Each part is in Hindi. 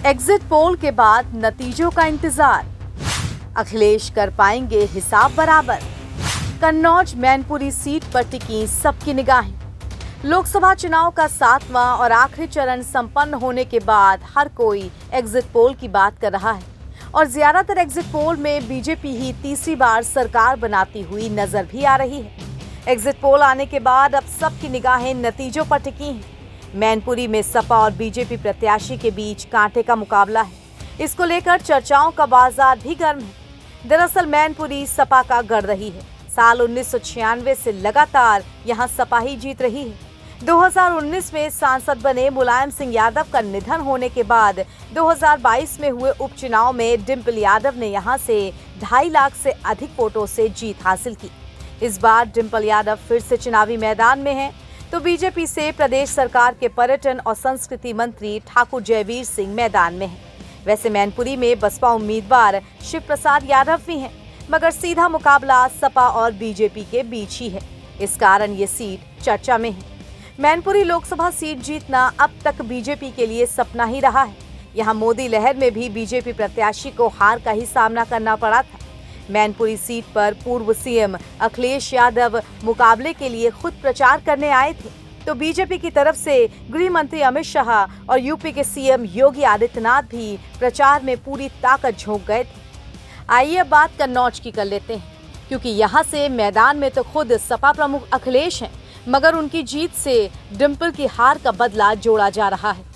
एग्जिट पोल के बाद नतीजों का इंतजार, अखिलेश कर पाएंगे हिसाब बराबर। कन्नौज मैनपुरी सीट पर टिकी सबकी निगाहें। लोकसभा चुनाव का 7वां और आखिरी चरण संपन्न होने के बाद हर कोई एग्जिट पोल की बात कर रहा है और ज्यादातर एग्जिट पोल में बीजेपी ही तीसरी बार सरकार बनाती हुई नजर भी आ रही है। एग्जिट पोल आने के बाद अब सबकी निगाहें नतीजों पर टिकी हैं। मैनपुरी में सपा और बीजेपी प्रत्याशी के बीच कांटे का मुकाबला है। इसको लेकर चर्चाओं का बाजार भी गर्म है। दरअसल मैनपुरी सपा का गढ़ रही है। साल 1996 से लगातार यहां सपा ही जीत रही है। 2019 में सांसद बने मुलायम सिंह यादव का निधन होने के बाद 2022 में हुए उपचुनाव में डिम्पल यादव ने यहां से 2.5 लाख से अधिक वोटों से जीत हासिल की। इस बार डिम्पल यादव फिर से चुनावी मैदान में हैं, तो बीजेपी से प्रदेश सरकार के पर्यटन और संस्कृति मंत्री ठाकुर जयवीर सिंह मैदान में हैं। वैसे मैनपुरी में बसपा उम्मीदवार शिव प्रसाद यादव भी हैं, मगर सीधा मुकाबला सपा और बीजेपी के बीच ही है। इस कारण ये सीट चर्चा में है। मैनपुरी लोकसभा सीट जीतना अब तक बीजेपी के लिए सपना ही रहा है। यहाँ मोदी लहर में भी बीजेपी प्रत्याशी को हार का ही सामना करना पड़ा था। मैनपुरी सीट पर पूर्व सीएम अखिलेश यादव मुकाबले के लिए खुद प्रचार करने आए थे, तो बीजेपी की तरफ से गृह मंत्री अमित शाह और यूपी के सीएम योगी आदित्यनाथ भी प्रचार में पूरी ताकत झोंक गए थे। आइए अब बात कन्नौज की कर लेते हैं, क्योंकि यहाँ से मैदान में तो खुद सपा प्रमुख अखिलेश हैं, मगर उनकी जीत से डिम्पल की हार का बदला जोड़ा जा रहा है।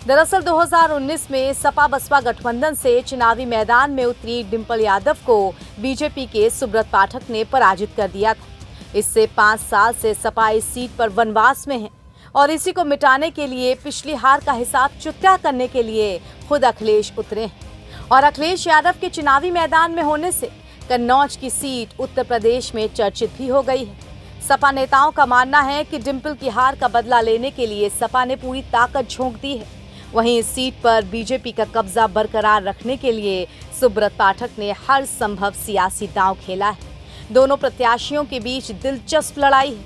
दरअसल 2019 में सपा बसपा गठबंधन से चुनावी मैदान में उतरी डिम्पल यादव को बीजेपी के सुब्रत पाठक ने पराजित कर दिया था। इससे 5 साल से सपा इस सीट पर वनवास में है और इसी को मिटाने के लिए पिछली हार का हिसाब चुकता करने के लिए खुद अखिलेश उतरे हैं। और अखिलेश यादव के चुनावी मैदान में होने से कन्नौज की सीट उत्तर प्रदेश में चर्चित भी हो गई है। सपा नेताओं का मानना है कि डिम्पल की हार का बदला लेने के लिए सपा ने पूरी ताकत झोंक दी है। वहीं इस सीट पर बीजेपी का कब्जा बरकरार रखने के लिए सुब्रत पाठक ने हर संभव सियासी दांव खेला है। दोनों प्रत्याशियों के बीच दिलचस्प लड़ाई है।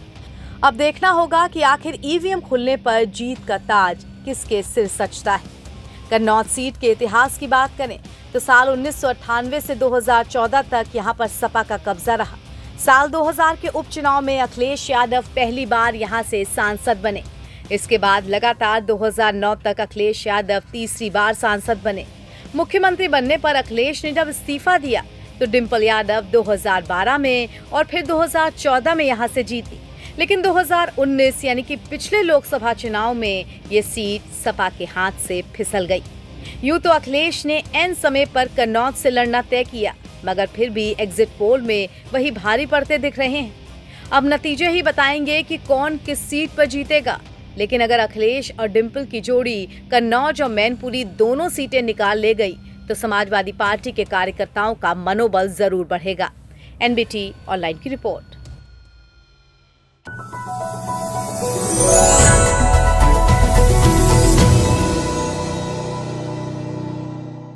अब देखना होगा कि आखिर ईवीएम खुलने पर जीत का ताज किसके सिर सजता है। कन्नौज सीट के इतिहास की बात करें तो साल 1998 से 2014 तक यहां पर सपा का कब्जा रहा। साल 2000 के उपचुनाव में अखिलेश यादव पहली बार यहां से सांसद बने। इसके बाद लगातार 2009 तक अखिलेश यादव तीसरी बार सांसद बने। मुख्यमंत्री बनने पर अखिलेश ने जब इस्तीफा दिया तो डिम्पल यादव 2012 में और फिर 2014 में यहां से जीती, लेकिन 2019 यानी कि पिछले लोकसभा चुनाव में ये सीट सपा के हाथ से फिसल गई। यूं तो अखिलेश ने एन समय पर कन्नौज से लड़ना तय किया, मगर फिर भी एग्जिट पोल में वही भारी पड़ते दिख रहे हैं। अब नतीजे ही बताएंगे कि कौन किस सीट पर जीतेगा, लेकिन अगर अखिलेश और डिम्पल की जोड़ी कन्नौज और मैनपुरी दोनों सीटें निकाल ले गई तो समाजवादी पार्टी के कार्यकर्ताओं का मनोबल जरूर बढ़ेगा। एनबीटी ऑनलाइन की रिपोर्ट।